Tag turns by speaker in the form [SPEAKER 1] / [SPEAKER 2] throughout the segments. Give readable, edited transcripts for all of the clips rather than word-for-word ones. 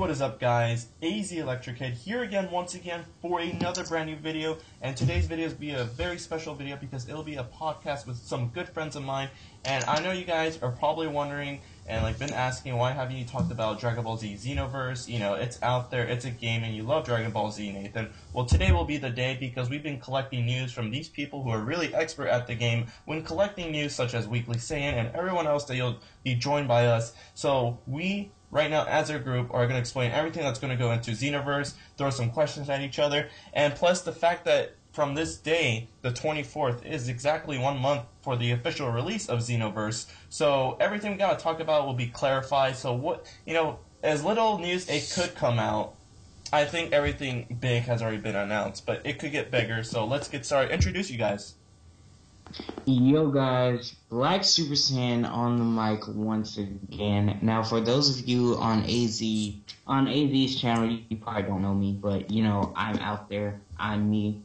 [SPEAKER 1] What is up, guys? AZ Electric Head here again, once again, for another brand new video. And today's video will be a very special video because it'll be a podcast with some good friends of mine. And I know you guys are probably wondering and been asking, why haven't you talked about Dragon Ball Z Xenovrse? You know, it's out there, it's a game, and you love Dragon Ball Z, Nathan. Well, today will be the day because we've been collecting news from these people who are really expert at the game when collecting news such as Weekly Saiyan and everyone else that you'll be joined by us. So we, right now, as a group, are going to explain everything that's going to go into Xenovrse, throw some questions at each other, and plus the fact that from this day, the 24th, is exactly 1 month for the official release of Xenovrse. So everything we got to talk about will be clarified. So what, as little news it could come out, I think everything big has already been announced, but it could get bigger. So let's get started. Introduce you guys.
[SPEAKER 2] Yo guys, Black Super Saiyan on the mic once again. Now for those of you on AZ's channel, you probably don't know me, but I'm out there, I'm me.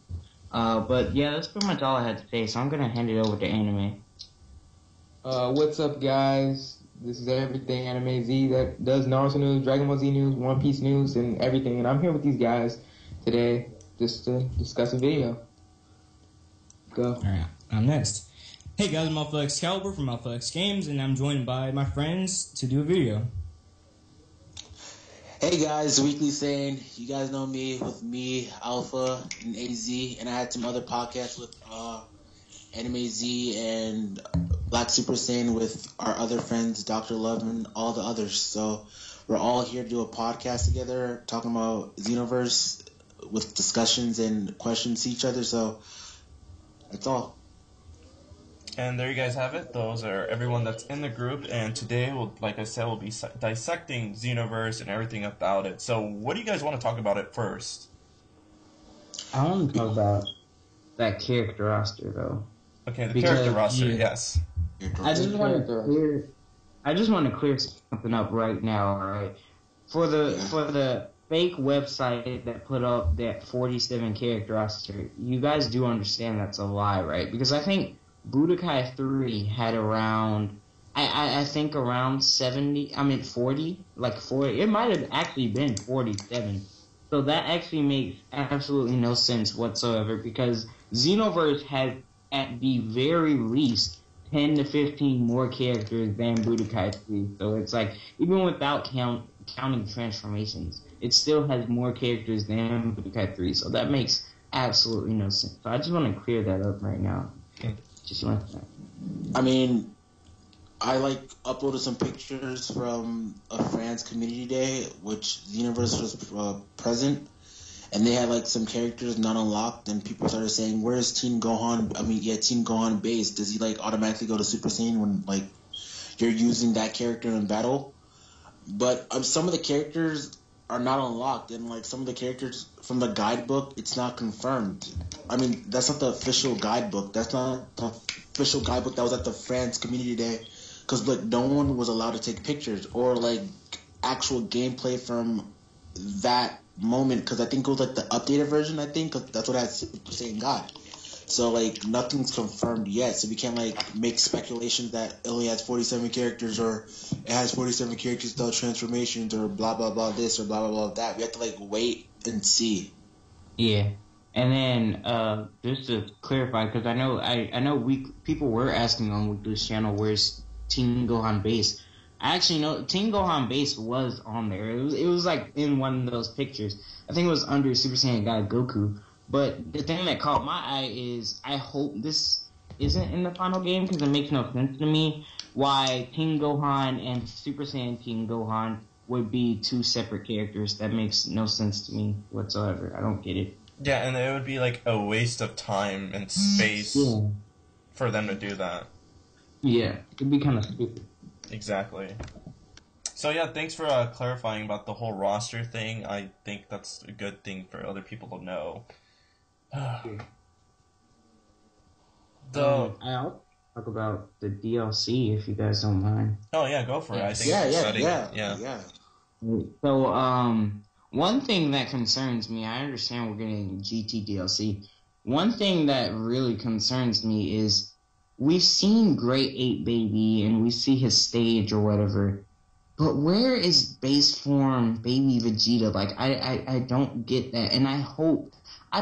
[SPEAKER 2] But yeah, that's pretty much all I had to say, so I'm gonna hand it over to Anime.
[SPEAKER 3] What's up, guys? This is everything Anime Z that does Naruto news, Dragon Ball Z news, One Piece news, and everything. And I'm here with these guys today just to discuss a video. Go.
[SPEAKER 4] Alright, I'm next. Hey guys, I'm Alpha X Caliber from Alpha X Games, and I'm joined by my friends to do a video.
[SPEAKER 5] Hey guys, Weekly Saiyan. You guys know me with me, Alpha, and AZ, and I had some other podcasts with Anime Z and Black Super Saiyan with our other friends, Dr. Love and all the others. So we're all here to do a podcast together, talking about Xenovrse with discussions and questions to each other. So that's all.
[SPEAKER 1] And there you guys have it. Those are everyone that's in the group. And today, like I said, we'll be dissecting Xenovrse and everything about it. So what do you guys want to talk about it first?
[SPEAKER 2] I want to talk about that character roster though.
[SPEAKER 1] Okay, the character roster, yes.
[SPEAKER 2] I just want to clear something up right now, alright? For the fake website that put up that 47 character roster, you guys do understand that's a lie, right? Because I think Budokai 3 had around, I think around 40, it might have actually been 47. So that actually makes absolutely no sense whatsoever, because Xenovrse has, at the very least, 10 to 15 more characters than Budokai 3. So it's like, even without counting transformations, it still has more characters than Budokai 3. So that makes absolutely no sense. So I just want to clear that up right now. Just like that.
[SPEAKER 5] I mean, I uploaded some pictures from a France Community Day, which Xenovrse was present, and they had some characters not unlocked, and people started saying, "Where's Teen Gohan? Teen Gohan base. Does he automatically go to Super Saiyan when you're using that character in battle?" But some of the characters are not unlocked, and some of the characters from the guidebook, it's not confirmed. I mean, that's not the official guidebook. That's not the official guidebook that was at the France Community Day, because no one was allowed to take pictures or actual gameplay from that moment, because I think it was the updated version. I think 'cause that's what I had saying got. So nothing's confirmed yet, so we can't make speculations that it only has 47 characters or it has 47 characters without transformations or blah blah blah this or blah blah blah that. We have to wait and see.
[SPEAKER 2] Yeah, and then just to clarify, because I know people were asking on Weekly's channel, where's Teen Gohan base? I actually know Teen Gohan base was on there. It was in one of those pictures. I think it was under Super Saiyan God Goku. But the thing that caught my eye is, I hope this isn't in the final game, because it makes no sense to me why Teen Gohan and Super Saiyan Teen Gohan would be two separate characters. That makes no sense to me whatsoever. I don't get it.
[SPEAKER 1] Yeah, and it would be a waste of time and space for them to do that.
[SPEAKER 2] Yeah, it'd be kind of stupid.
[SPEAKER 1] Exactly. So yeah, thanks for clarifying about the whole roster thing. I think that's a good thing for other people to know.
[SPEAKER 2] I'll talk about the DLC if you guys don't mind.
[SPEAKER 1] Oh yeah, go for it. I think it's exciting. Yeah.
[SPEAKER 2] So one thing that concerns me, I understand we're getting GT DLC. One thing that really concerns me is we've seen Great 8 Baby and we see his stage or whatever. But where is base form Baby Vegeta? Like, I don't get that. And I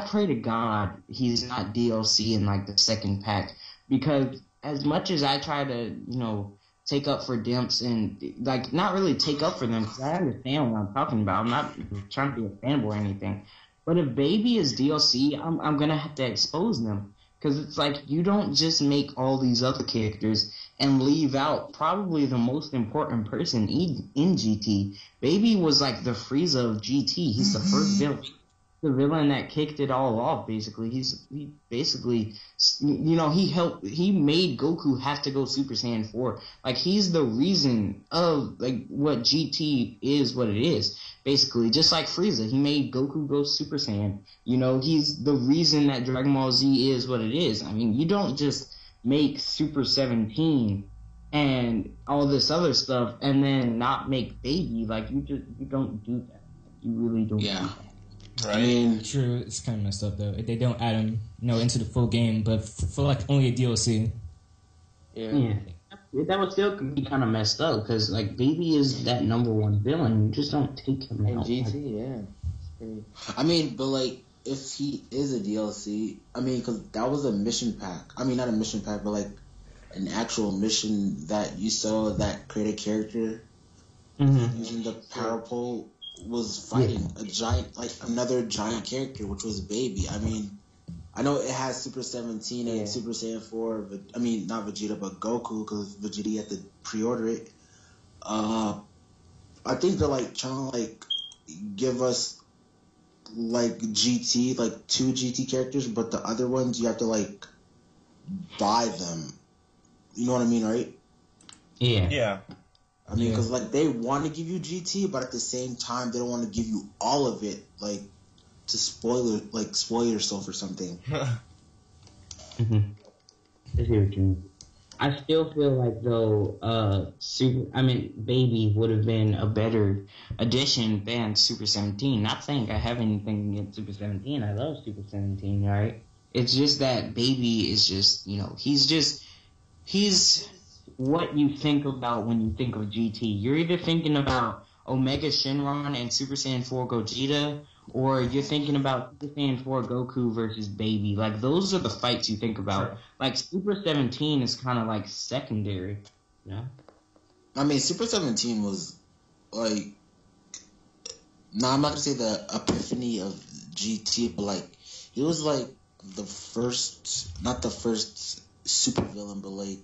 [SPEAKER 2] pray to God he's not DLC in, like, the second pack. Because as much as I try to, take up for Dimps and, like, not really take up for them, because I understand what I'm talking about. I'm not trying to be a fanboy or anything. But if Baby is DLC, I'm going to have to expose them. Because it's like, you don't just make all these other characters and leave out probably the most important person in GT. Baby was like the Frieza of GT. He's the first villain. The villain that kicked it all off, basically. He basically, he made Goku have to go Super Saiyan 4. Like, he's the reason of, like, what GT is what it is. Basically, just like Frieza, he made Goku go Super Saiyan. He's the reason that Dragon Ball Z is what it is. I mean, you don't just make Super 17 and all this other stuff and then not make Baby. Like, you don't do that. You really don't do that.
[SPEAKER 1] Right.
[SPEAKER 5] I mean,
[SPEAKER 4] True, it's kind of messed up though. They don't add him, into the full game, but for like only a DLC.
[SPEAKER 2] Yeah. That would still be kind of messed up because, like, Baby is that number one villain. You just don't take him
[SPEAKER 3] In
[SPEAKER 2] out.
[SPEAKER 3] GT, yeah.
[SPEAKER 5] I mean, but like, if he is a DLC, I mean, because that was a mission pack. I mean, not a mission pack, but like an actual mission that you saw that created character using the power pole was fighting a giant, like another giant character, which was Baby. I mean, I know it has Super 17 and Super Saiyan 4, but I mean, not Vegeta, but Goku, because Vegeta had to pre-order it. I think they're like trying to like give us like GT, like 2 GT characters, but the other ones you have to like buy them. You know what I mean, right?
[SPEAKER 2] Yeah.
[SPEAKER 1] Yeah.
[SPEAKER 5] I mean, because like they want to give you GT, but at the same time they don't want to give you all of it, like to spoil yourself or something.
[SPEAKER 2] I see what you mean. I still feel like though, Baby would have been a better addition than Super 17. Not saying I have anything against Super 17. I love Super 17, right? It's just that Baby is just, he's what you think about when you think of GT. You're either thinking about Omega Shenron and Super Saiyan 4 Gogeta, or you're thinking about Super Saiyan 4 Goku versus Baby. Like, those are the fights you think about.
[SPEAKER 1] Sure.
[SPEAKER 2] Like, Super 17 is kind of like secondary,
[SPEAKER 5] I mean, Super 17 was like, I'm not gonna say the epiphany of GT, but like, it was like the first, not the first super villain, but like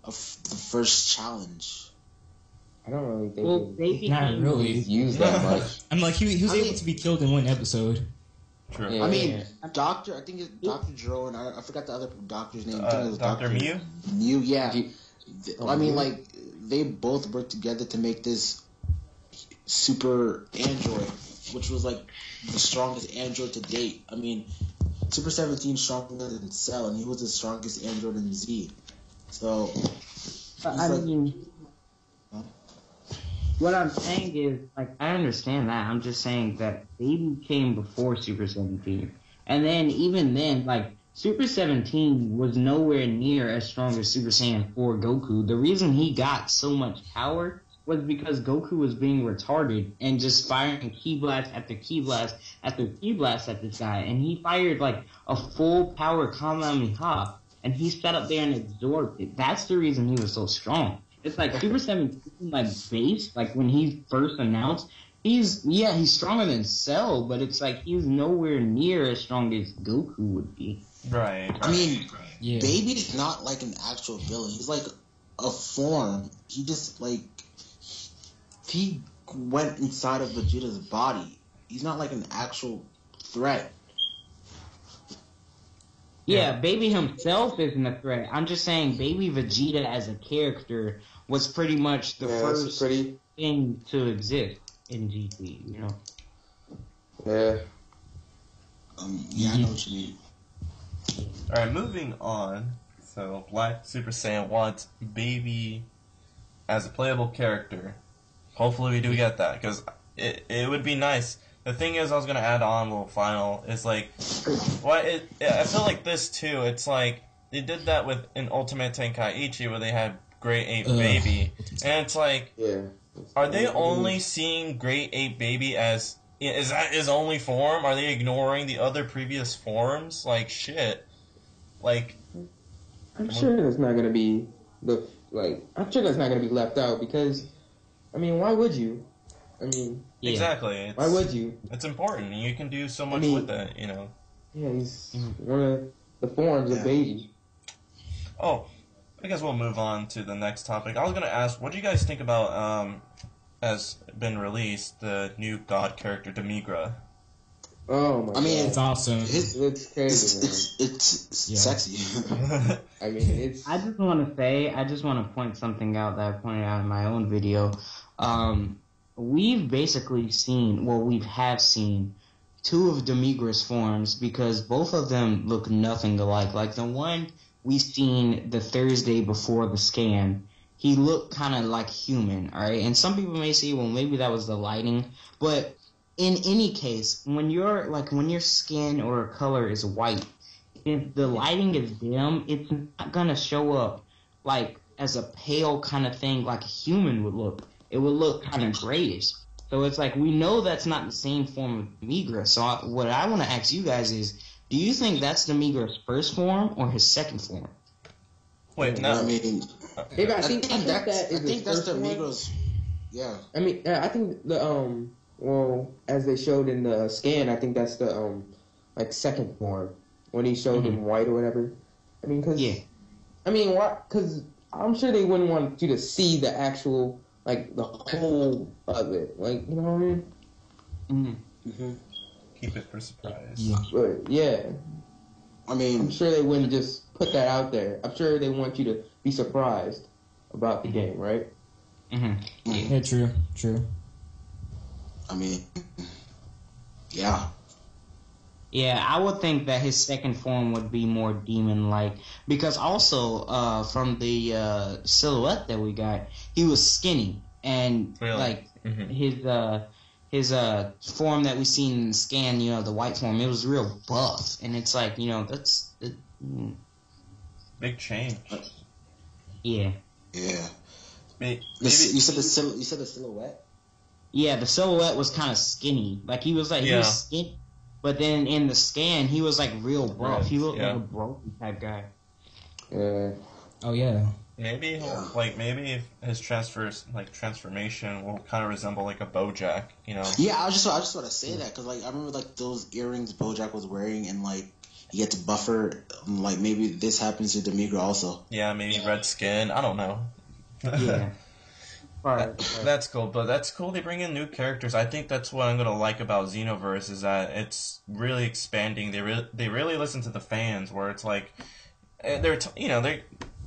[SPEAKER 5] the first challenge.
[SPEAKER 3] I don't really think
[SPEAKER 2] Baby
[SPEAKER 4] Not really.
[SPEAKER 3] he's used that much.
[SPEAKER 4] I'm like, he was able to be killed in one episode.
[SPEAKER 1] True.
[SPEAKER 3] Yeah.
[SPEAKER 5] I mean, I think it's Dr. Jiro, and I forgot the other doctor's name. I think it was
[SPEAKER 1] Dr. Mew?
[SPEAKER 5] Mew, yeah. I mean, like, they both worked together to make this super android, which was like the strongest android to date. I mean, Super 17 stronger than Cell, and he was the strongest android in Z. So,
[SPEAKER 2] what I'm saying is, like, I understand that. I'm just saying that Baby came before Super 17. And then, even then, like, Super 17 was nowhere near as strong as Super Saiyan 4 Goku. The reason he got so much power was because Goku was being retarded and just firing key blast after key blast after key blast at this guy. And he fired, like, a full power Kamehameha. And he sat up there and absorbed it. That's the reason he was so strong. It's like Super 17, like, base, like, when he first announced, he's stronger than Cell, but it's like he's nowhere near as strong as Goku would be.
[SPEAKER 1] Right.
[SPEAKER 5] I mean,
[SPEAKER 4] Yeah.
[SPEAKER 5] Baby's not like an actual villain. He's like a form. He just, like, he went inside of Vegeta's body. He's not like an actual threat.
[SPEAKER 2] Yeah, Baby himself isn't a threat. I'm just saying Baby Vegeta as a character was pretty much the first thing to exist in GT,
[SPEAKER 3] Yeah.
[SPEAKER 5] Yeah, I know what you mean.
[SPEAKER 1] Alright, moving on. So, Black Super Saiyan wants Baby as a playable character. Hopefully we do get that, because it would be nice. The thing is, I was going to add on a little final, is like, I feel like this too, it's like, they did that with an Ultimate Tenkaichi where they had Grade 8 Baby, and it's like, Are they only seeing Great Ape Baby as... Is that his only form? Are they ignoring the other previous forms? Like, shit. Like...
[SPEAKER 3] I'm sure that's not gonna be I'm sure that's not gonna be left out because, I mean, why would you? I mean,
[SPEAKER 2] Yeah.
[SPEAKER 1] Exactly.
[SPEAKER 3] why would you?
[SPEAKER 1] It's important. You can do so much
[SPEAKER 3] mean-
[SPEAKER 1] with it, you know.
[SPEAKER 3] Yeah, he's one of the forms of baby.
[SPEAKER 1] Oh, I guess we'll move on to the next topic. I was gonna ask, what do you guys think about, has been released, the new god character, Demigra?
[SPEAKER 3] Oh my god.
[SPEAKER 4] It's awesome.
[SPEAKER 3] It looks crazy, man.
[SPEAKER 5] It's
[SPEAKER 4] Yeah.
[SPEAKER 5] sexy.
[SPEAKER 3] I mean, it's...
[SPEAKER 2] I just want to point something out that I pointed out in my own video. We've basically seen, we have seen two of Demigra's forms because both of them look nothing alike. Like the one we seen the Thursday before the scan, he looked kind of like human, alright? And some people may say, well, maybe that was the lighting, but in any case, when your skin or color is white, if the lighting is dim, it's not gonna show up like as a pale kind of thing like a human would look. It would look kind of grayish. So it's like we know that's not the same form of Demigra. So what I want to ask you guys is, do you think that's Demigra's first form or his second form?
[SPEAKER 1] Wait, no.
[SPEAKER 5] I mean,
[SPEAKER 3] Maybe I think that is
[SPEAKER 5] I think
[SPEAKER 3] his
[SPEAKER 5] that's
[SPEAKER 3] first
[SPEAKER 5] the
[SPEAKER 3] one.
[SPEAKER 5] Migros. Yeah.
[SPEAKER 3] I mean, I think the well, as they showed in the scan, I think that's the second form when he showed in white or whatever. I mean, because I'm sure they wouldn't want you to see the actual the whole of it, you know what I mean?
[SPEAKER 2] Mm-hmm.
[SPEAKER 1] Keep it for surprise.
[SPEAKER 4] Yeah.
[SPEAKER 3] But yeah,
[SPEAKER 5] I mean,
[SPEAKER 3] I'm sure they wouldn't just put that out there. I'm sure they want you to be surprised about the game, right?
[SPEAKER 2] Mm-hmm.
[SPEAKER 4] Yeah, true.
[SPEAKER 5] I mean, yeah.
[SPEAKER 2] Yeah, I would think that his second form would be more demon-like, because also from the silhouette that we got, he was skinny, and
[SPEAKER 1] Really?
[SPEAKER 2] his form that we seen in the scan, the white form, it was real buff, and it's like, that's
[SPEAKER 1] Big change.
[SPEAKER 2] yeah.
[SPEAKER 5] Yeah.
[SPEAKER 1] Maybe,
[SPEAKER 5] You said the silhouette?
[SPEAKER 2] Yeah, the silhouette was kind of skinny, like he was skinny. But then in the scan, he was real buff. He looked like a broken type guy.
[SPEAKER 3] Yeah.
[SPEAKER 4] Oh yeah.
[SPEAKER 1] maybe he'll, maybe if his transformation will kind of resemble a Bojack,
[SPEAKER 5] Yeah, I just want to say that because I remember those earrings Bojack was wearing and he gets buffer. Maybe this happens to Demigra also.
[SPEAKER 1] Yeah, maybe red skin. I don't know.
[SPEAKER 2] Yeah.
[SPEAKER 1] That's cool, but that's cool they bring in new characters. I think that's what I'm gonna like about Xenovrse is that it's really expanding. They really listen to the fans, where it's they're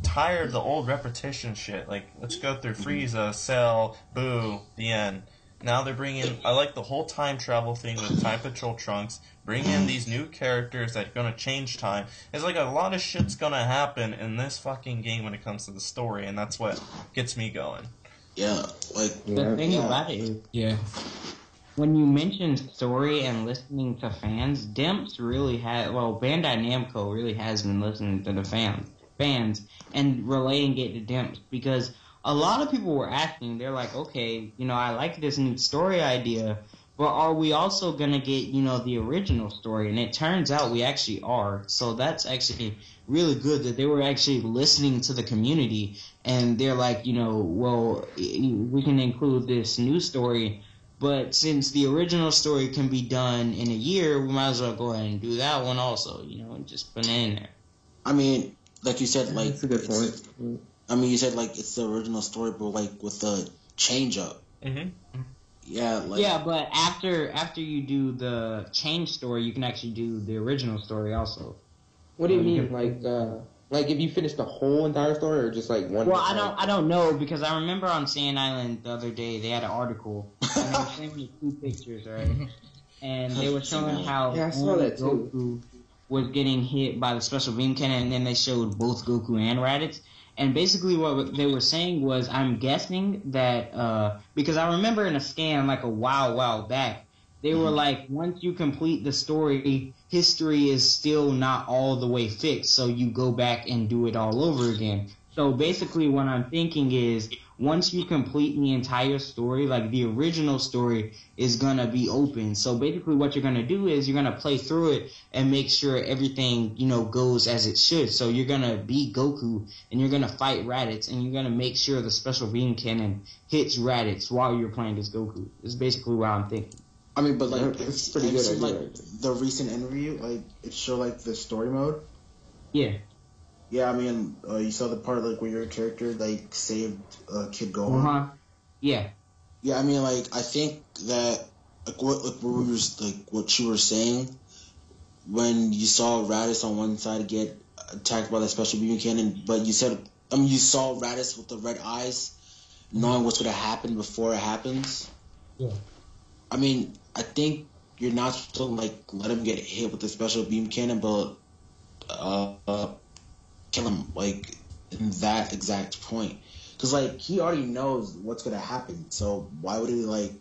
[SPEAKER 1] tired of the old repetition shit. Let's go through Frieza, Cell, Boo, the end. Now they're bringing. I like the whole time travel thing with Time Patrol Trunks. Bring in these new characters that are gonna change time. It's a lot of shit's gonna happen in this fucking game when it comes to the story, and that's what gets me going.
[SPEAKER 5] Yeah,
[SPEAKER 2] The thing about it is, when you mention story and listening to fans, Bandai Namco really has been listening to the fans and relaying it to Dimps, because a lot of people were asking, they're like, okay, I like this new story idea, but are we also going to get, the original story? And it turns out we actually are. So that's actually really good that they were actually listening to the community, and they're like, well, we can include this new story, but since the original story can be done in a year, we might as well go ahead and do that one also, and just put it in there.
[SPEAKER 5] I mean, like you said,
[SPEAKER 3] That's a good point.
[SPEAKER 5] I mean, you said it's the original story, but with the change up.
[SPEAKER 1] Mm-hmm.
[SPEAKER 5] Yeah,
[SPEAKER 2] yeah, but after you do the change story, you can actually do the original story also.
[SPEAKER 3] What do you mean, if you finish the whole entire story, or just one?
[SPEAKER 2] Well, I don't know, because I remember on Sand Island the other day they had an article and they were showing me 2 pictures, right? And they were showing how
[SPEAKER 3] I saw that too.
[SPEAKER 2] Goku was getting hit by the special beam cannon, and then they showed both Goku and Raditz. And basically what they were saying was, I'm guessing that, because I remember in a scan a while back, they were once you complete the story, history is still not all the way fixed, so you go back and do it all over again. So basically what I'm thinking is, once you complete the entire story, like the original story is gonna be open. So basically what you're gonna do is you're gonna play through it and make sure everything, goes as it should. So you're gonna beat Goku and you're gonna fight Raditz and you're gonna make sure the special beam cannon hits Raditz while you're playing as Goku. Is basically what I'm thinking.
[SPEAKER 5] I mean, but like,
[SPEAKER 3] it's pretty good.
[SPEAKER 5] Like the recent interview, like it showed like the story mode.
[SPEAKER 2] Yeah.
[SPEAKER 5] Yeah, I mean, you saw the part like where your character like saved Kid Gohan.
[SPEAKER 2] Yeah.
[SPEAKER 5] Yeah, I mean, like I think that what you were saying when you saw Raditz on one side get attacked by the special beam cannon, but you said you saw Raditz with the red eyes, knowing what's gonna happen before it happens.
[SPEAKER 2] Yeah.
[SPEAKER 5] I mean, I think you're not supposed to like let him get hit with the special beam cannon, but kill him like in that exact point, because like he already knows what's gonna happen, so why would he like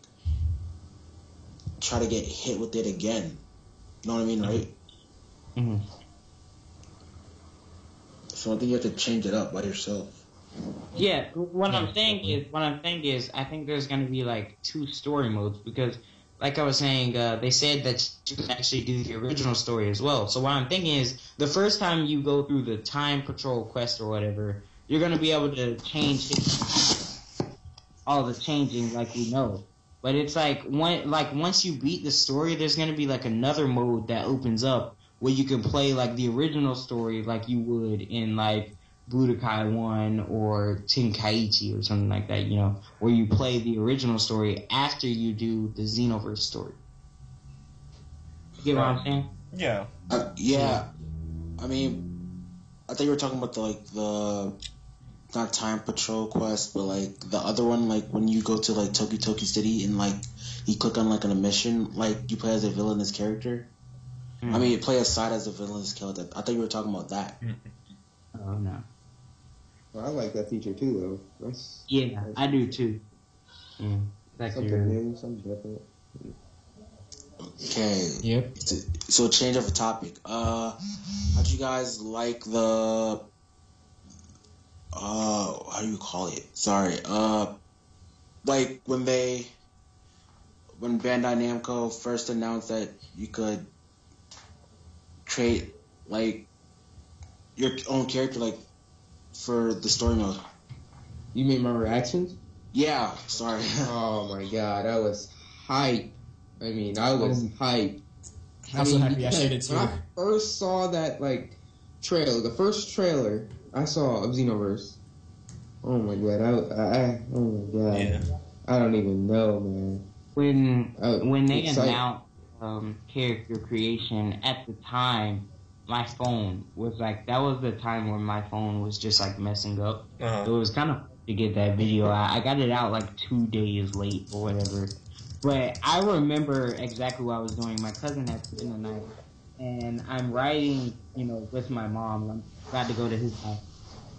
[SPEAKER 5] try to get hit with it again? You know what I mean, right?
[SPEAKER 2] Mm-hmm.
[SPEAKER 5] So I think you have to change it up by yourself.
[SPEAKER 2] Yeah, what I'm saying is I think there's gonna be like 2 story modes, because like I was saying, they said that you can actually do the original story as well. So what I'm thinking is, the first time you go through the time patrol quest or whatever, you're going to be able to change all the changing like we know. But it's like, once you beat the story, there's going to be like another mode that opens up where you can play like the original story like you would in like Budokai 1 or Tenkaichi or something like that, where you play the original story after you do the Xenovrse story. You get what I'm saying?
[SPEAKER 1] Yeah.
[SPEAKER 5] Yeah. I mean, I think you were talking about the not time patrol quest, but like the other one, like when you go to like Toki City and like you click on like on a mission, like you play as a villainous character. Mm. I mean, you play aside as a villainous character. I thought you were talking about that.
[SPEAKER 2] Oh no.
[SPEAKER 3] Well, I like that feature too, though.
[SPEAKER 2] I do too. Yeah,
[SPEAKER 3] something new, something different.
[SPEAKER 5] Okay.
[SPEAKER 4] Yep.
[SPEAKER 5] So change of a topic. How'd you guys like the how do you call it? Sorry. Like when Bandai Namco first announced that you could create like your own character like for the story mode.
[SPEAKER 3] You mean my reactions?
[SPEAKER 5] Yeah, sorry.
[SPEAKER 3] Oh my god, I was hype. I mean, I was hype.
[SPEAKER 4] I'm so happy I shared it too.
[SPEAKER 3] When I first saw that like trailer, the first trailer I saw of Xenovrse. Oh my god, oh my god.
[SPEAKER 1] Yeah.
[SPEAKER 3] I don't even know, man.
[SPEAKER 2] When they announced character creation at the time, my phone was like, that was the time when my phone was just like messing up.
[SPEAKER 1] Uh-huh.
[SPEAKER 2] So it was kind of to get that video out. I got it out like 2 days late or whatever. But I remember exactly what I was doing. My cousin had spent the night, and I'm riding, with my mom. I'm about to go to his house.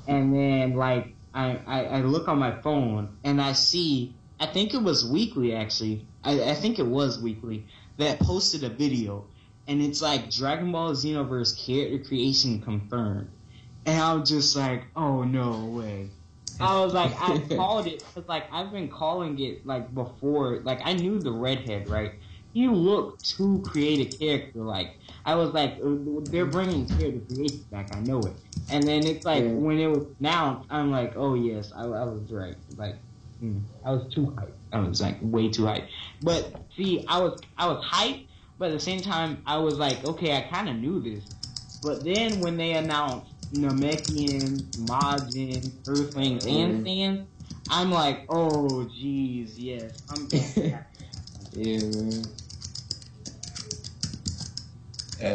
[SPEAKER 2] And then, like, I look on my phone, and I see, I think it was Weekly, actually. I think it was Weekly, that posted a video. And it's like, Dragon Ball Xenovrse character creation confirmed. And I was just like, oh, no way. I was like, I called it, because, like, I've been calling it, like, before. Like, I knew the redhead, right? He looked to create a character. Like, I was like, they're bringing character creation back. I know it. And then it's like, when it was announced, I'm like, oh, yes, I was right. Like, I was too hyped. I was, like, way too hyped. But, see, I was hyped. But at the same time, I was like, okay, I kind of knew this. But then when they announced Namekians, Majin, Earthlings, and Saiyans, I'm like, oh, jeez, yes. I'm back.
[SPEAKER 3] Yeah, man.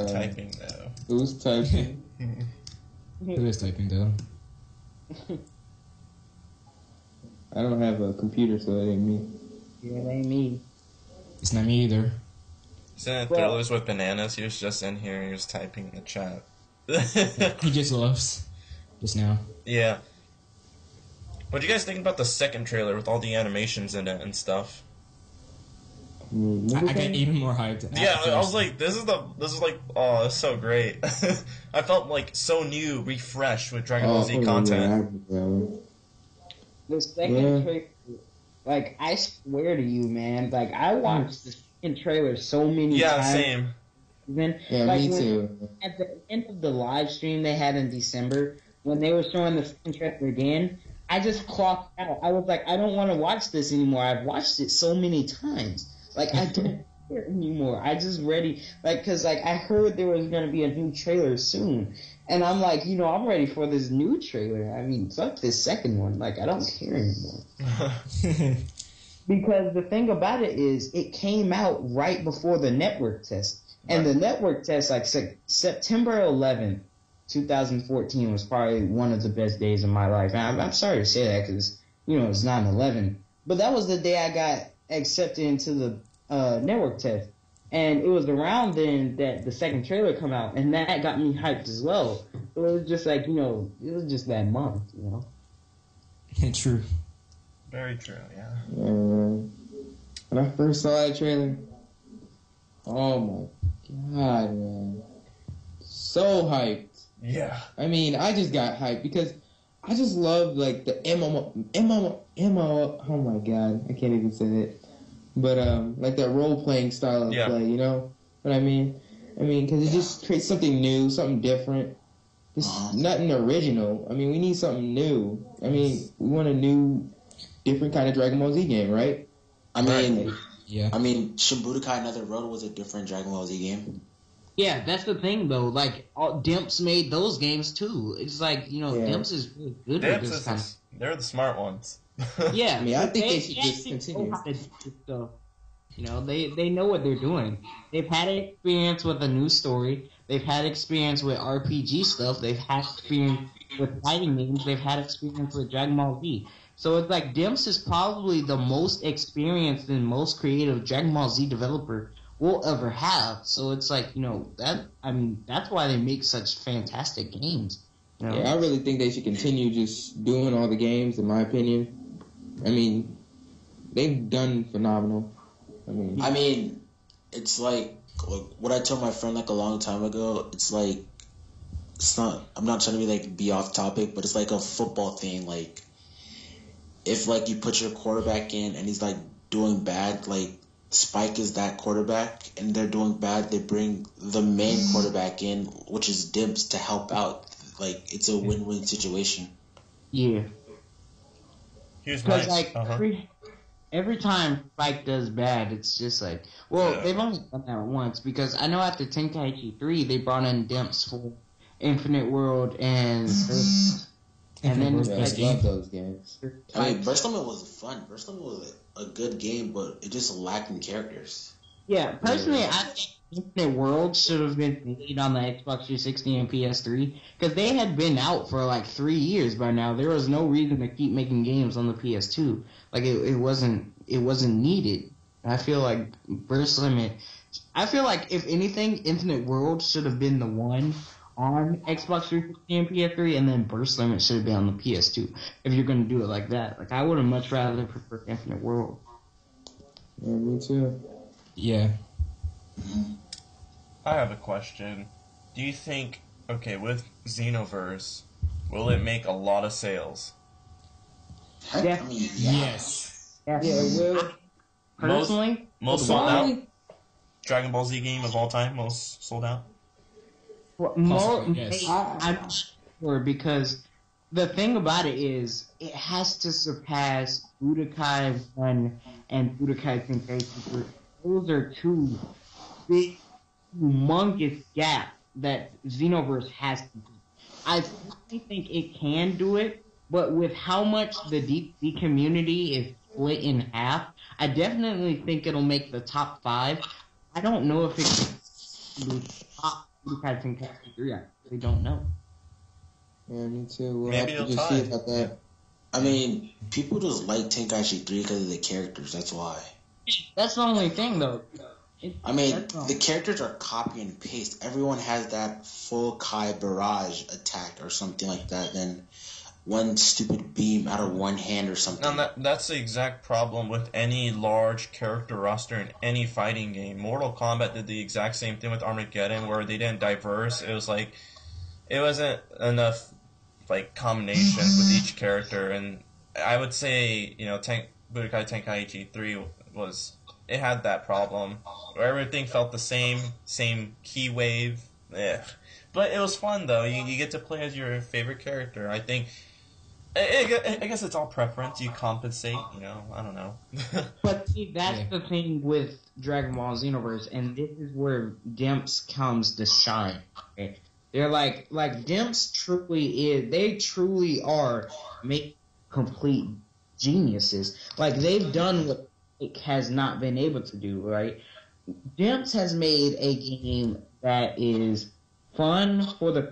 [SPEAKER 1] Typing, though.
[SPEAKER 3] Who's typing?
[SPEAKER 4] Who is typing, though?
[SPEAKER 3] I don't have a computer, so it ain't me.
[SPEAKER 2] Yeah, it ain't me.
[SPEAKER 4] It's not me either.
[SPEAKER 1] He's in Thrillers with Bananas. He was just in here and he was typing in the chat.
[SPEAKER 4] He just loves. Just now.
[SPEAKER 1] Yeah. What do you guys think about the second trailer with all the animations in it and stuff?
[SPEAKER 4] I get even more hyped.
[SPEAKER 1] Yeah, I was like, this is like, oh, it's so great. I felt like so new, refreshed with Dragon Ball Z content.
[SPEAKER 2] The second trailer, like, I swear to you, man, like, I watched the second trailer so many times.
[SPEAKER 1] Yeah, same.
[SPEAKER 2] Then,
[SPEAKER 3] Yeah,
[SPEAKER 2] like,
[SPEAKER 3] me too.
[SPEAKER 2] At the end of the live stream they had in December, when they were showing the second trailer again, I just clocked out. I was like, I don't want to watch this anymore. I've watched it so many times. Like, I don't care anymore. I just ready, like, because, like, I heard there was going to be a new trailer soon. And I'm like, you know, I'm ready for this new trailer. I mean, fuck this second one. Like, I don't care anymore. Because the thing about it is, it came out right before the network test. And the network test, like, September 11th, 2014 was probably one of the best days of my life. And I'm sorry to say that because, you know, it's 9/11. But that was the day I got accepted into the network test. And it was around then that the second trailer come out, and that got me hyped as well. So it was just like, you know, it was just that month, you know.
[SPEAKER 4] True.
[SPEAKER 1] Very true, yeah.
[SPEAKER 3] When I first saw that trailer, oh my god, man. So hyped.
[SPEAKER 1] Yeah.
[SPEAKER 3] I mean, I just got hyped because I just love, like, the MMO, oh my god, I can't even say it. But, like that role-playing style of play, you know what I mean? I mean, because it just creates something new, something different. It's nothing original. I mean, we need something new. I mean, we want a new, different kind of Dragon Ball Z game, right?
[SPEAKER 5] I mean,
[SPEAKER 4] yeah.
[SPEAKER 5] I mean, Shibuya Another Road was a different Dragon Ball Z game.
[SPEAKER 2] Yeah, that's the thing, though. Like, Dimps made those games, too. It's like, you know, Dimps is really good with this kind of...
[SPEAKER 1] They're the smart ones.
[SPEAKER 2] Yeah.
[SPEAKER 3] I mean, I think they should just continue.
[SPEAKER 2] You know, they know what they're doing. They've had experience with a new story. They've had experience with RPG stuff. They've had experience with fighting games. They've had experience with Dragon Ball Z. So it's like Dimps is probably the most experienced and most creative Dragon Ball Z developer we'll ever have. So it's like, you know, that's why they make such fantastic games. You know?
[SPEAKER 3] Yeah, I really think they should continue just doing all the games, in my opinion. I mean, they've done phenomenal. I mean,
[SPEAKER 5] it's like what I told my friend like a long time ago. It's like, it's not. I'm not trying to be off topic, but it's like a football thing. Like, if like you put your quarterback in and he's like doing bad, like Spike is that quarterback and they're doing bad, they bring the main quarterback in, which is Dimps, to help out. Like, it's a win-win situation.
[SPEAKER 2] Yeah.
[SPEAKER 1] Here's nice.
[SPEAKER 2] Like, every time Spike does bad, it's just like, well, they've only done that once, because I know after Tenkaichi 3, they brought in Dimps for Infinite World and then
[SPEAKER 3] I love those games.
[SPEAKER 5] I mean, Burst Limit was fun. Burst Limit was a good game, but it just lacked in characters.
[SPEAKER 2] Yeah, personally, I think Infinite World should have been made on the Xbox 360 and PS3, because they had been out for like 3 years by now. There was no reason to keep making games on the PS2. Like, it wasn't needed. I feel like Burst Limit, I feel like if anything, Infinite World should have been the one on Xbox 360 and PS3, and then Burst Limit should have been on the PS2. If you're going to do it like that, like, I would have much rather preferred Infinite World.
[SPEAKER 3] Yeah, me too.
[SPEAKER 4] Yeah.
[SPEAKER 1] I have a question. Do you think, okay, with Xenovrse, will it make a lot of sales?
[SPEAKER 2] Yeah.
[SPEAKER 5] I mean,
[SPEAKER 4] Yes.
[SPEAKER 3] Yeah, it will.
[SPEAKER 2] Personally,
[SPEAKER 1] Most sold out? Dragon Ball Z game of all time, most sold out?
[SPEAKER 4] Yes.
[SPEAKER 2] I'm sure, because the thing about it is, it has to surpass Budokai 1 and Budokai Tenkaichi 3. Those are two big, humongous gaps that Xenovrse has to do. I think it can do it, but with how much the DC community is split in half, I definitely think it'll make the top 5. I don't know if it can be top Budokai Tenkaichi 3. I really don't know.
[SPEAKER 3] Yeah, me too. We'll
[SPEAKER 1] Maybe
[SPEAKER 3] have to
[SPEAKER 1] it'll
[SPEAKER 3] just
[SPEAKER 1] tie.
[SPEAKER 3] see about that.
[SPEAKER 5] I mean, people just like Tenkaichi 3 because of the characters. That's why.
[SPEAKER 2] That's the only thing, though.
[SPEAKER 5] I mean, the characters are copy and paste. Everyone has that full Kai barrage attack or something like that. Then one stupid beam out of one hand or something.
[SPEAKER 1] And that's the exact problem with any large character roster in any fighting game. Mortal Kombat did the exact same thing with Armageddon, where they didn't diverse. It was like, it wasn't enough like combination with each character, and I would say, Budokai Tenkaichi 3 it had that problem where everything felt the same key wave. Yeah. But it was fun though. You get to play as your favorite character. I think. I guess it's all preference. You compensate. I don't know.
[SPEAKER 2] But see, that's the thing with Dragon Ball Xenovrse, and this is where Dimps comes to shine. Okay? They're like Dimps they truly are make complete geniuses. Like they've done what it has not been able to do, right? Dimps has made a game that is fun for the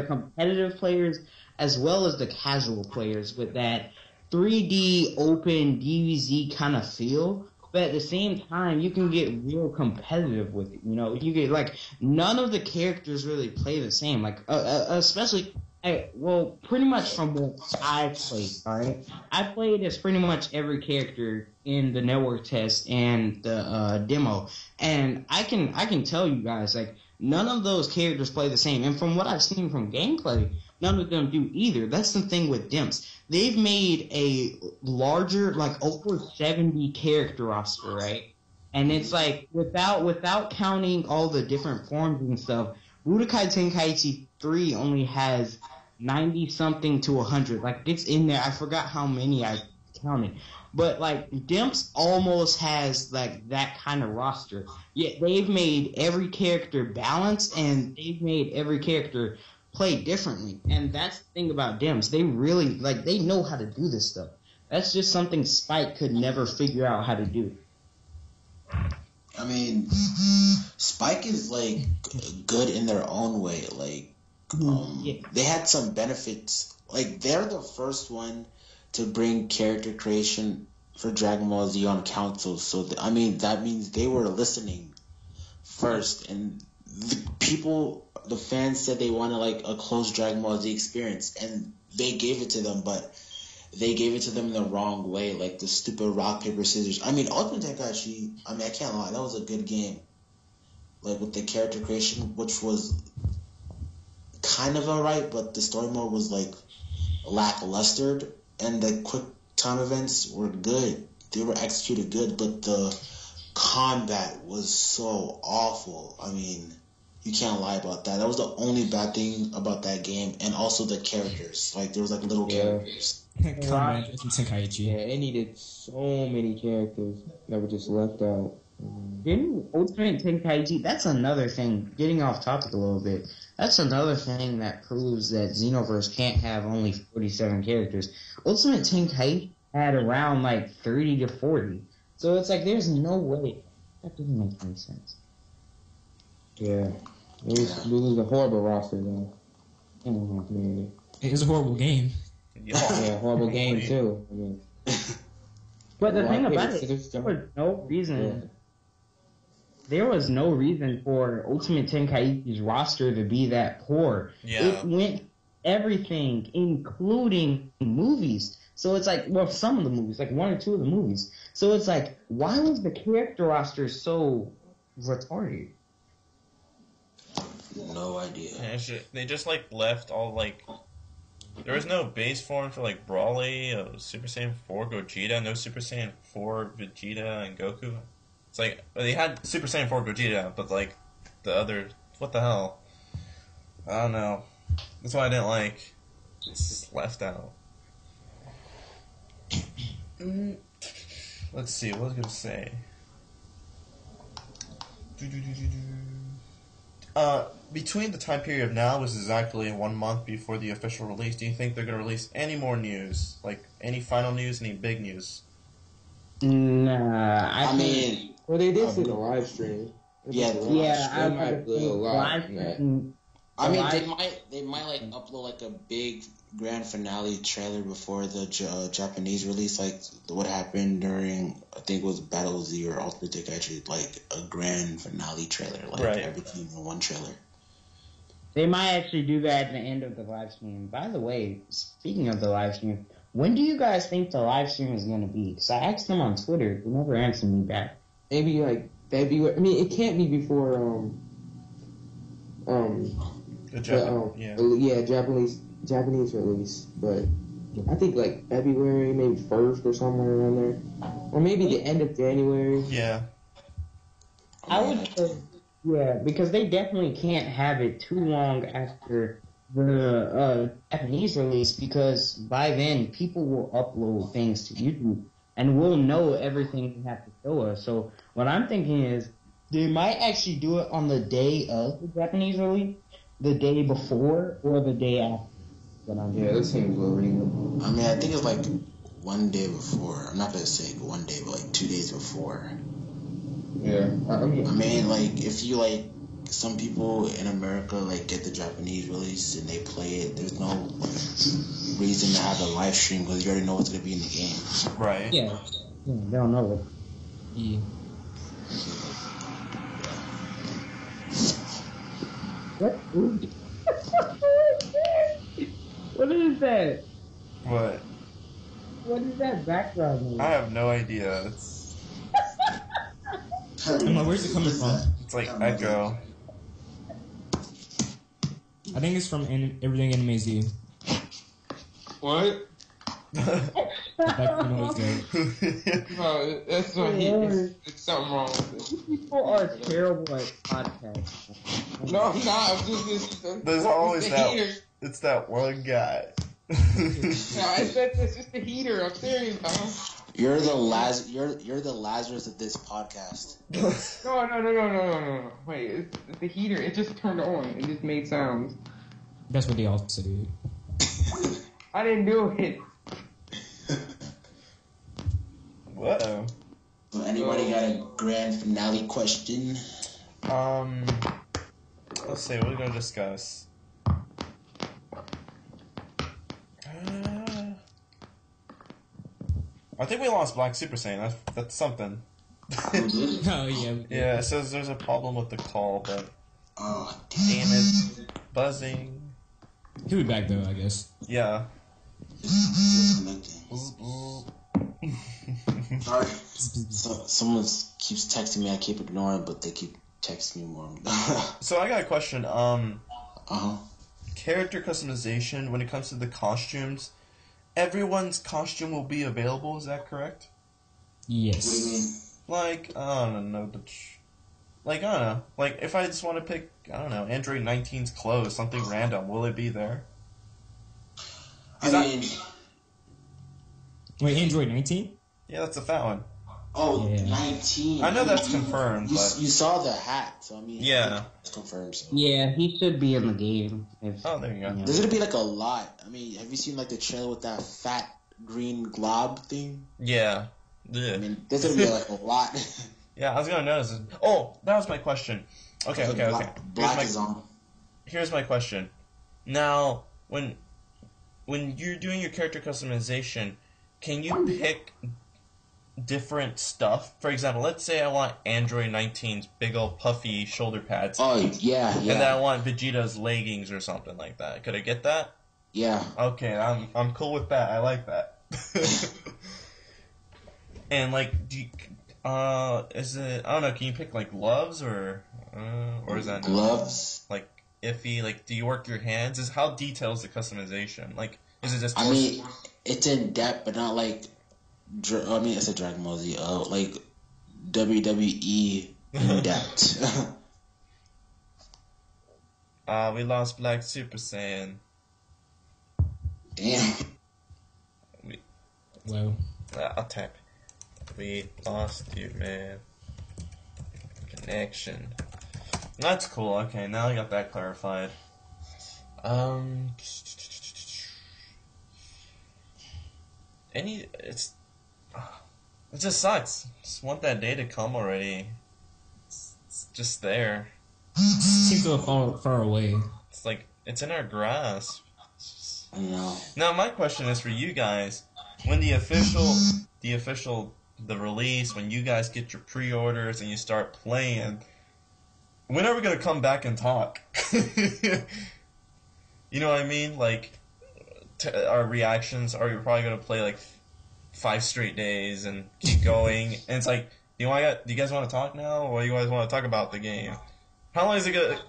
[SPEAKER 2] competitive players as well as the casual players, with that 3D open DBZ kind of feel. But at the same time, you can get real competitive with it. You get none of the characters really play the same. Especially, pretty much from what I played. All right, I played as pretty much every character in the network test and the demo, and I can tell you guys none of those characters play the same. And from what I've seen from gameplay, none of them do either. That's the thing with Dimps. They've made a larger, over 70 character roster, right? And it's without counting all the different forms and stuff, Budokai Tenkaichi 3 only has 90-something to 100. It's in there. I forgot how many I counted. But, Dimps almost has, that kind of roster. Yet they've made every character balanced, and they've made every character play differently. And that's the thing about Dimps. They really, they know how to do this stuff. That's just something Spike could never figure out how to do.
[SPEAKER 5] I mean, Spike is, good in their own way. They had some benefits. They're the first one to bring character creation for Dragon Ball Z on console. So, that means they were listening first. And the fans said they wanted a close Dragon Ball Z experience, and they gave it to them, but they gave it to them in the wrong way, the stupid rock paper scissors. Ultimate Tenkaichi, I can't lie, that was a good game, with the character creation, which was kind of alright, but the story mode was lackluster, and the quick time events were good. They were executed good, but the combat was so awful. You can't lie about that. That was the only bad thing about that game, and also the characters. There was little characters.
[SPEAKER 4] Tenkaichi.
[SPEAKER 3] Yeah, it needed so many characters that were just left out.
[SPEAKER 2] Didn't Ultimate Tenkaichi? That's another thing. Getting off topic a little bit. That's another thing that proves that Xenovrse can't have only 47 characters. Ultimate Tenkaichi had around 30 to 40. So it's there's no way. That doesn't make any sense.
[SPEAKER 3] Yeah. It was a horrible roster, though.
[SPEAKER 4] It was a horrible game.
[SPEAKER 1] Yeah,
[SPEAKER 3] horrible game, too.
[SPEAKER 2] But the thing about it, there was no reason. Yeah. There was no reason for Ultimate Tenkaichi's roster to be that poor.
[SPEAKER 1] Yeah.
[SPEAKER 2] It went everything, including movies. So it's some of the movies, one or two of the movies. So it's why was the character roster so retarded?
[SPEAKER 5] No idea.
[SPEAKER 1] Yeah, they just left all there was no base form for Broly, Super Saiyan 4 Gogeta, no Super Saiyan 4 Vegeta and Goku. It's they had Super Saiyan 4 Gogeta, but the other, what the hell? I don't know. That's why I didn't like. It's left out. Let's see, what was I gonna say? Between the time period of now, which is exactly 1 month before the official release, do you think they're going to release any more news? Any final news, any big news?
[SPEAKER 2] Nah,
[SPEAKER 3] well, they did see the live stream.
[SPEAKER 2] I
[SPEAKER 3] might do a lot.
[SPEAKER 5] They might upload a big grand finale trailer before the Japanese release, what happened during, I think it was Battle Z or Ultimate Tenkaichi, a grand finale trailer, everything in one trailer.
[SPEAKER 2] They might actually do that at the end of the live stream. By the way, speaking of the live stream, when do you guys think the live stream is going to be? Because I asked them on Twitter, they never answered me back.
[SPEAKER 3] Maybe February. It can't be before
[SPEAKER 5] The Japanese
[SPEAKER 3] Japanese release, but I think like February, maybe 1st or somewhere around there, or maybe the end of January.
[SPEAKER 1] Yeah.
[SPEAKER 2] I would say, yeah, because they definitely can't have it too long after the Japanese release, because by then people will upload things to YouTube and we'll know everything they have to show us. So what I'm thinking is they might actually do it on the day of the Japanese release, the day before, or the day after.
[SPEAKER 3] Yeah, that seems well reasonable.
[SPEAKER 5] I mean, I think it's like one day before. I'm not gonna say one day, but like 2 days before.
[SPEAKER 3] Yeah,
[SPEAKER 5] I mean, like if you like, some people in America like get the Japanese release and they play it. There's no reason to have a live stream because you already know what's gonna be in the game.
[SPEAKER 1] Right.
[SPEAKER 2] Yeah, they don't know it.
[SPEAKER 4] Yeah.
[SPEAKER 2] What? What is that?
[SPEAKER 1] What?
[SPEAKER 2] What is that background noise?
[SPEAKER 1] I have no idea.
[SPEAKER 4] Emma, where's it coming from?
[SPEAKER 1] It's like echo.
[SPEAKER 4] I think it's from Everything Anime Z.
[SPEAKER 3] What?
[SPEAKER 4] Back noise there.
[SPEAKER 3] No, that's what it's something wrong with it.
[SPEAKER 2] People are terrible at podcasts.
[SPEAKER 3] No, I'm not. I'm just
[SPEAKER 1] There's always
[SPEAKER 3] the
[SPEAKER 1] that.
[SPEAKER 3] heater.
[SPEAKER 1] It's that one guy.
[SPEAKER 3] No, it's just the heater. I'm serious, man.
[SPEAKER 5] You're the Lazarus of this podcast.
[SPEAKER 3] No. Wait, it's the heater. It just turned on. It just made sounds.
[SPEAKER 4] That's what they all said.
[SPEAKER 3] I didn't do it.
[SPEAKER 1] Whoa.
[SPEAKER 5] So anybody got a grand finale question?
[SPEAKER 1] Let's see. What are we gonna discuss? I think we lost Black Super Saiyan. That's something.
[SPEAKER 4] Oh, yeah.
[SPEAKER 1] Yeah, it says there's a problem with the call, but
[SPEAKER 5] Oh,
[SPEAKER 1] damn it, buzzing.
[SPEAKER 4] He'll be back, though, I guess.
[SPEAKER 1] Yeah.
[SPEAKER 5] disconnecting. Sorry. So, someone keeps texting me. I keep ignoring, but they keep texting me more.
[SPEAKER 1] So I got a question.
[SPEAKER 5] Uh-huh.
[SPEAKER 1] Character customization when it comes to the costumes. Everyone's costume will be available. Is that correct?
[SPEAKER 4] Yes.
[SPEAKER 5] What do you mean?
[SPEAKER 1] Like I don't know. Like I don't know. Like if I just want to pick, I don't know, Android 19's clothes, something random, will it be there?
[SPEAKER 5] I mean,
[SPEAKER 4] Wait, Android 19?
[SPEAKER 1] Yeah, that's a fat one.
[SPEAKER 5] oh,
[SPEAKER 4] Yeah.
[SPEAKER 5] 19.
[SPEAKER 1] I know that's confirmed,
[SPEAKER 5] You
[SPEAKER 1] but
[SPEAKER 5] saw the hat, so I mean,
[SPEAKER 1] yeah.
[SPEAKER 5] it's confirmed. So.
[SPEAKER 2] Yeah, he should be in the game.
[SPEAKER 1] Oh, there you go.
[SPEAKER 5] There's gonna be like a lot. I mean, have you seen like the trailer with that fat green glob thing?
[SPEAKER 1] Yeah.
[SPEAKER 5] I mean, there's gonna be like a lot.
[SPEAKER 1] Yeah, I was gonna notice. Oh, that was my question. Okay.
[SPEAKER 5] Black is on.
[SPEAKER 1] Here's my question. Now, when you're doing your character customization, can you pick different stuff? For example, let's say I want Android 19's big old puffy shoulder pads.
[SPEAKER 5] Oh yeah.
[SPEAKER 1] And then I want Vegeta's leggings or something like that. Could I get that?
[SPEAKER 5] Yeah.
[SPEAKER 1] Okay, I'm cool with that. I like that. And like, is it? I don't know. Can you pick like gloves or is that
[SPEAKER 5] gloves?
[SPEAKER 1] Like iffy? Like, do you work your hands? How detailed is the customization? Like, is it just?
[SPEAKER 5] I mean, it's in depth, but not like. I mean, it's a Dragon Ball Z. Like WWE in depth.
[SPEAKER 1] We lost Black Super Saiyan.
[SPEAKER 5] Damn.
[SPEAKER 4] Well.
[SPEAKER 1] I'll type. We lost you, man. Connection. That's cool. Okay, now I got that clarified. It just sucks. Just want that day to come already. It's just there.
[SPEAKER 4] Seems so far away.
[SPEAKER 1] It's like, it's in our grasp.
[SPEAKER 5] I don't know.
[SPEAKER 1] Now, my question is for you guys. When the release, when you guys get your pre-orders and you start playing, when are we going to come back and talk? You know what I mean? Like, our reactions, are we probably going to play like 5 straight days and keep going? And it's like, do you guys want to talk now? Or do you guys want to talk about the game? How long is it going to,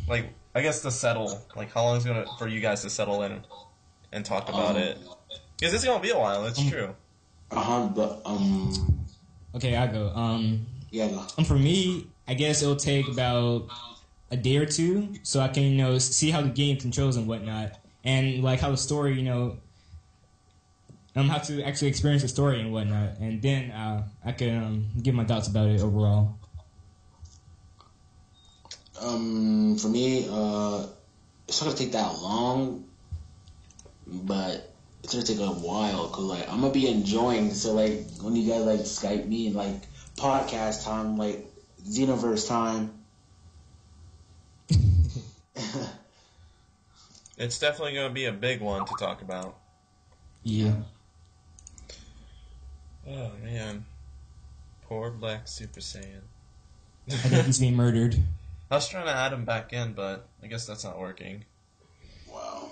[SPEAKER 1] like, I guess to settle? Like, how long is it going to, for you guys to settle in and talk about it? Because it's gonna be a while. It's true.
[SPEAKER 5] But
[SPEAKER 4] Okay, I go.
[SPEAKER 5] Yeah. Go.
[SPEAKER 4] For me, I guess it'll take about a day or two, so I can see how the game controls and whatnot, and like how the story how to actually experience the story and whatnot, and then I can give my thoughts about it overall.
[SPEAKER 5] For me, it's not gonna take that long, but it's gonna take a while because like I'm gonna be enjoying. So like when you guys like Skype me and like podcast time, like Xenovrse time.
[SPEAKER 1] It's definitely gonna be a big one to talk about.
[SPEAKER 4] Yeah.
[SPEAKER 1] Oh man, poor Black Super Saiyan.
[SPEAKER 4] I think he's being murdered.
[SPEAKER 1] I was trying to add him back in, but I guess that's not working.
[SPEAKER 5] Wow.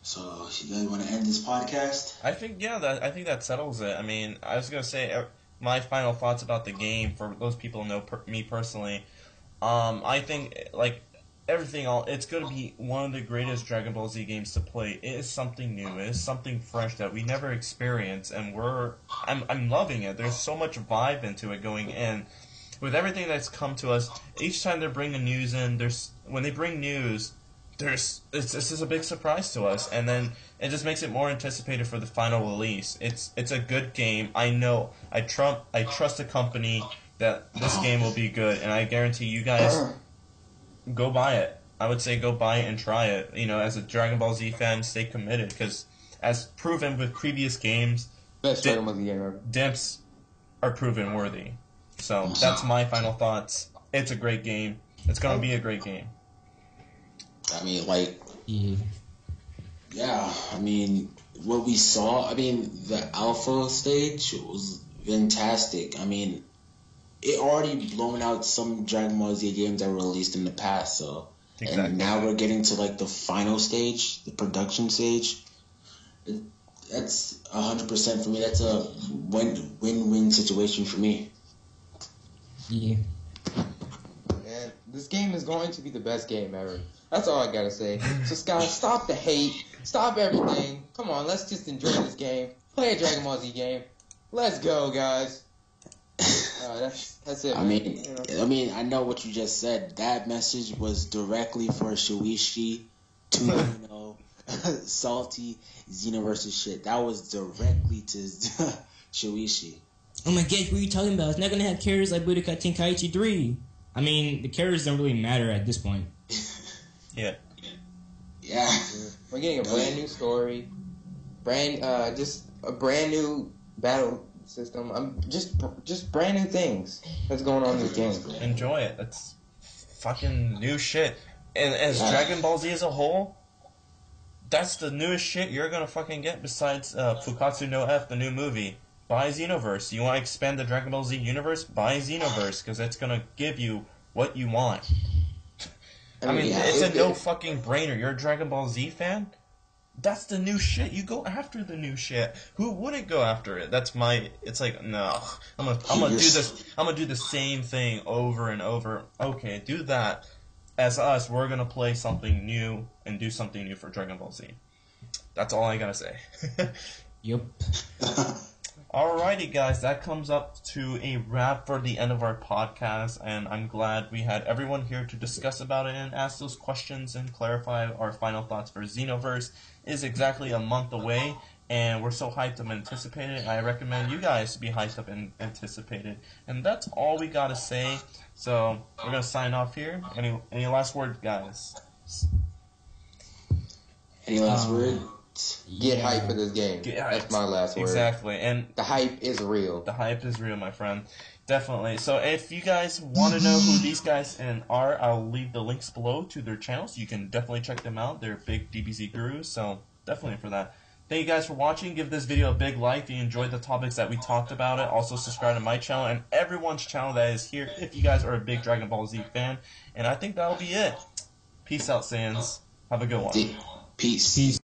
[SPEAKER 5] So, you guys want to end this podcast?
[SPEAKER 1] I think that settles it. I mean, I was gonna say my final thoughts about the game for those people who know me personally. I think like everything, it's gonna be one of the greatest Dragon Ball Z games to play. It is something new. It is something fresh that we never experienced, and I'm loving it. There's so much vibe into it going in. With everything that's come to us, each time they're bringing news in, when they bring news, it's just a big surprise to us, and then it just makes it more anticipated for the final release. It's a good game. I know I trust the company that this game will be good, and I guarantee you guys go buy it. I would say go buy it and try it. As a Dragon Ball Z fan, stay committed because as proven with previous games,
[SPEAKER 3] Best Dragon Ball Z game ever.
[SPEAKER 1] Dimps are proven worthy. So that's my final thoughts. It's a great game. It's gonna be a great game.
[SPEAKER 5] I mean, like,
[SPEAKER 4] Yeah.
[SPEAKER 5] I mean, what we saw, the alpha stage was fantastic. I mean, it already blown out some Dragon Ball Z games that were released in the past, so.
[SPEAKER 1] Exactly.
[SPEAKER 5] And now we're getting to, like, the final stage, the production stage. That's 100% for me. That's a win-win situation for me.
[SPEAKER 4] Yeah.
[SPEAKER 3] Man, this game is going to be the best game ever. That's all I gotta say. So, guys, stop the hate. Stop everything. Come on, let's just enjoy this game. Play a Dragon Ball Z game. Let's go, guys. That's it.
[SPEAKER 5] I mean, I know what you just said. That message was directly for Shuichi 2.0 salty Xenovrse shit. That was directly to Shuichi.
[SPEAKER 4] Oh my gosh, what are you talking about? It's not gonna have characters like Budokai Tenkaichi 3. I mean, the characters don't really matter at this point.
[SPEAKER 1] Yeah.
[SPEAKER 3] We're getting a brand new story, just a brand new battle system. Just brand new things that's going on in this game.
[SPEAKER 1] Enjoy it. That's fucking new shit. And as Dragon Ball Z as a whole, that's the newest shit you're gonna fucking get besides Fukatsu no F, the new movie. Buy Xenovrse. You want to expand the Dragon Ball Z universe? Buy Xenovrse, because it's going to give you what you want. I mean, it's a no fucking brainer. You're a Dragon Ball Z fan? That's the new shit. You go after the new shit. Who wouldn't go after it? It's like, no. I'm gonna do this. I'm gonna do the same thing over and over. Okay, do that. As us, we're gonna play something new and do something new for Dragon Ball Z. That's all I gotta say.
[SPEAKER 4] Yep.
[SPEAKER 1] Alrighty, guys, that comes up to a wrap for the end of our podcast, and I'm glad we had everyone here to discuss about it and ask those questions and clarify our final thoughts for Xenovrse. It is exactly a month away, and we're so hyped up and anticipated. I recommend you guys to be hyped up and anticipated. And that's all we gotta say. So we're gonna sign off here. Any last words, guys?
[SPEAKER 5] Any last word?
[SPEAKER 3] Get hype for this game. That's my last word.
[SPEAKER 1] Exactly. And
[SPEAKER 3] the hype is real.
[SPEAKER 1] The hype is real, my friend. Definitely. So if you guys want to know who these guys are, I'll leave the links below to their channels. You can definitely check them out. They're big DBZ gurus, so definitely for that. Thank you guys for watching. Give this video a big like if you enjoyed the topics that we talked about it. Also subscribe to my channel and everyone's channel that is here if you guys are a big Dragon Ball Z fan. And I think that'll be it. Peace out, Saiyans. Have a good one.
[SPEAKER 5] Peace.